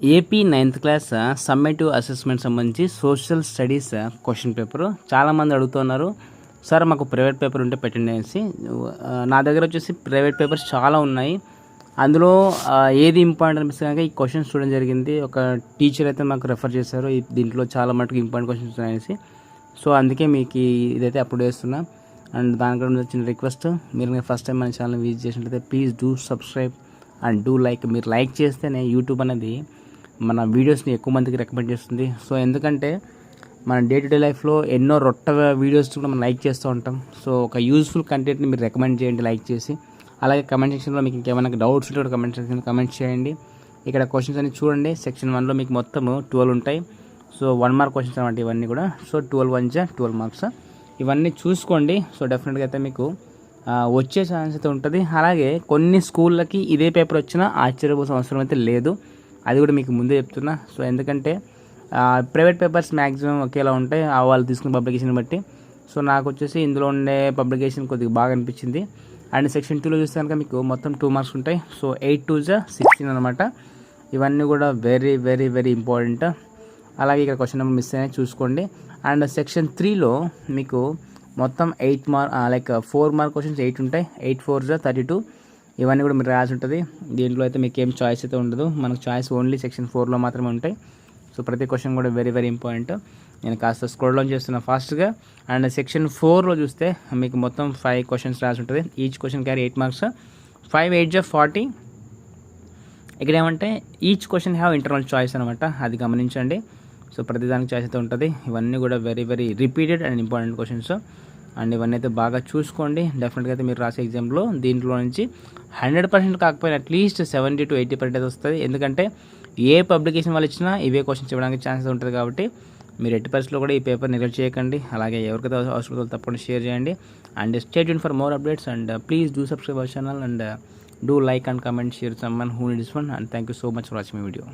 AP 9th class summative assessment సంబంధించి social studies question paper చాలామంది అడుగుతున్నారు. సార్ మాకు ప్రైవేట్ పేపర్ ఉంటే పెట్టండి అనేసి. నా దగ్గర వచ్చేసి ప్రైవేట్ పేపర్స్ చాలా ఉన్నాయి. అందులో ఏది ఇంపార్టెంట్ అనిపిస్తే కనుక ఈ క్వశ్చన్స్ చూడడం జరిగింది. ఒక టీచర్ అయితే మాకు రెఫర్ చేశారు, దీంట్లో చాలా మటుకు ఇంపార్టెంట్ క్వశ్చన్స్ ఉన్నాయనేసి. సో అందుకే మీకు ఇదైతే అప్లోడ్ చేస్తున్నా. అండ్ దానికన్నా వచ్చిన రిక్వెస్ట్, మీరు ఫస్ట్ టైం మన ఛానల్ విజిట్ చేసినట్లయితే please do subscribe and do like. మీరు లైక్ చేస్తేనే యూట్యూబ్ అనేది మన వీడియోస్ని ఎక్కువ మందికి రికమెండ్ చేస్తుంది. సో ఎందుకంటే మన డే టు డే లైఫ్లో ఎన్నో రొట్ట వీడియోస్ కూడా మనం లైక్ చేస్తూ ఉంటాం. సో ఒక యూస్ఫుల్ కంటెంట్ని మీరు రికమెండ్ చేయండి లైక్ చేసి. అలాగే కమెంట్ సెక్షన్లో మీకు ఇంకేమైనా డౌట్స్ ఉంటే కూడా కమెంట్ సెక్షన్లో కమెంట్ చేయండి. ఇక్కడ క్వశ్చన్స్ అన్ని చూడండి. సెక్షన్ 1లో మీకు మొత్తం 12 ఉంటాయి. సో 1 మార్క్ క్వశ్చన్స్ అన్నమాట ఇవన్నీ కూడా. సో 12 1 12 మార్క్స్ ఇవన్నీ చూసుకోండి. సో డెఫినెట్గా అయితే మీకు వచ్చే ఛాన్స్ అయితే ఉంటుంది. అలాగే కొన్ని స్కూళ్ళకి ఇదే పేపర్ వచ్చినా ఆశ్చర్యపోవాల్సిన అవసరం అయితే లేదు, అది కూడా మీకు ముందే చెప్తున్నా. సో ఎందుకంటే ప్రైవేట్ పేపర్స్ మ్యాక్సిమం ఒకేలా ఉంటాయి వాళ్ళు తీసుకున్న పబ్లికేషన్ బట్టి. సో నాకు వచ్చేసి ఇందులో ఉండే పబ్లికేషన్ కొద్దిగా బాగా అనిపించింది. అండ్ సెక్షన్ 2లో చూస్తే కనుక మీకు మొత్తం 2 మార్క్స్ ఉంటాయి. సో 8 2 16 అనమాట. ఇవన్నీ కూడా వెరీ వెరీ వెరీ ఇంపార్టెంట్. అలాగే ఇక్కడ క్వశ్చన్ నెంబర్ మిస్ అయినా చూసుకోండి. అండ్ సెక్షన్ 3లో మీకు మొత్తం 8 మార్క్ లైక్ 4 మార్క్ క్వశ్చన్స్ 8 ఉంటాయి. 8 4 32. ఇవన్నీ కూడా మీరు రాయాల్సి ఉంటుంది. దీంట్లో అయితే మీకు ఏం చాయిస్ అయితే ఉండదు, మనకు చాయిస్ ఓన్లీ సెక్షన్ 4లో మాత్రమే ఉంటాయి. సో ప్రతి క్వశ్చన్ కూడా వెరీ వెరీ ఇంపార్టెంట్. నేను కాస్త స్క్రోల్ డౌన్ చేస్తున్నా ఫాస్ట్గా. అండ్ సెక్షన్ 4లో చూస్తే మీకు మొత్తం 5 క్వశ్చన్స్ రాసి ఉంటుంది. Each question carry 8 marks. 5 8 40. ఇక్కడ ఏమంటే each question have internal choice అనమాట, అది గమనించండి. సో ప్రతిదానికి చాయిస్ అయితే ఉంటుంది. ఇవన్నీ కూడా very very repeated and important questions. And ఇవన్నీ అయితే బాగా చూసుకోండి. డెఫినెట్గా అయితే మీరు రాసే ఎగ్జామ్లో దీంట్లో నుంచి 100% కాకపోయినా అట్లీస్ట్ 70 to 80% అయితే వస్తుంది. ఎందుకంటే ఏ పబ్లికేషన్ వాళ్ళు ఇచ్చినా ఇవే క్వశ్చన్స్ ఇవ్వడానికి ఛాన్సెస్ ఉంటుంది. కాబట్టి మీరు ఎట్టి పరిస్థితుల్లో కూడా ఈ పేపర్ నెగ్లెక్ట్ చేయకండి. అలాగే ఎవరికైతే అవసరం తప్పకుండా షేర్ చేయండి. And stay tune for more updates. And please do subscribe our channel and do like and comment, share someone who needs one. And thank you so much for watching my video.